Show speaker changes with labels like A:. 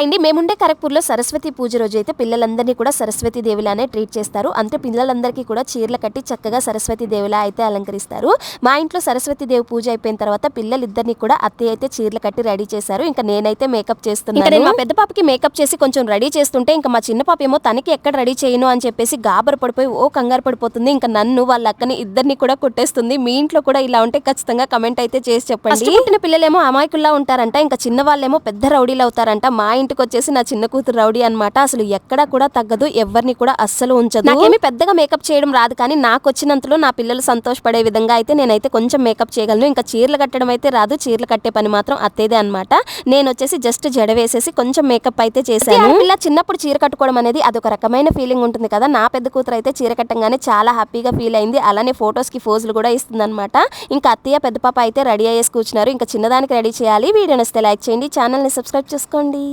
A: అండి మేముండే ఖరగ్పూర్లో సరస్వతి పూజ రోజు అయితే పిల్లలందరినీ కూడా సరస్వతి దేవిలానే ట్రీట్ చేస్తారు. అంటే పిల్లలందరికీ కూడా చీరలు కట్టి చక్కగా సరస్వతి దేవిలా అయితే అలంకరిస్తారు. మా ఇంట్లో సరస్వతి దేవి పూజ అయిపోయిన తర్వాత పిల్లలిద్దరిని కూడా అత్తయ్య అయితే చీరలు కట్టి రెడీ చేశారు. ఇంకా నేనైతే మేకప్ చేస్తున్నాను. ఇంకా నేను మా పెద్ద పాపకి మేకప్ చేసి కొంచెం రెడీ చేస్తుంటే ఇంకా మా చిన్న పాప ఏమో తనకి ఎక్కడ రెడీ చేయను అని చెప్పేసి గాబర పడిపోయి కంగారు పడిపోతుంది. ఇంకా నన్ను వాళ్ళ అక్కని ఇద్దరిని కూడా కొట్టేస్తుంది. మీ ఇంట్లో కూడా ఇలా ఉంటే ఖచ్చితంగా కమెంట్ అయితే చేసి చెప్పండి. పుట్టిన పిల్లలేమో అమాయకుల్లా ఉంటారంట, ఇంకా చిన్న వాళ్ళేమో పెద్ద రౌడీలు అవుతారంట. మా ఇంటికి వచ్చేసి నా చిన్న కూతురు రౌడీ అనమాట. అసలు ఎక్కడా కూడా తగ్గదు, ఎవరిని కూడా అస్సలు ఉంచదు. నాకేమి పెద్దగా మేకప్ చేయడం రాదు, కానీ నాకు వచ్చినంతలో నా పిల్లలు సంతోషపడే విధంగా అయితే నేనైతే కొంచెం మేకప్ చేయగలను. ఇంకా చీరలు కట్టడం అయితే రాదు, చీరలు కట్టే పని మాత్రం అత్తేదే అనమాట. నేను వచ్చేసి జస్ట్ జడ వేసేసి కొంచెం మేకప్ అయితే చేశాను. ఇలా చిన్నప్పుడు చీర కట్టుకోవడం అనేది అదొక రకమైన ఫీలింగ్ ఉంటుంది కదా. నా పెద్ద కూతురు అయితే చీర కట్టంగానే చాలా హ్యాపీగా ఫీల్ అయింది. అలానే ఫొటోస్ కి ఫోజులు కూడా ఇస్తుంది అనమాట. ఇంకా అత్తయ్య పెద్ద పాప అయితే రెడీ అయ్యేసి కూర్చున్నారు. ఇంకా చిన్నదానికి రెడీ చేయాలి. వీడియో నచ్చితే లైక్ చేయండి, ఛానల్ ని సబ్స్క్రైబ్ చేసుకోండి.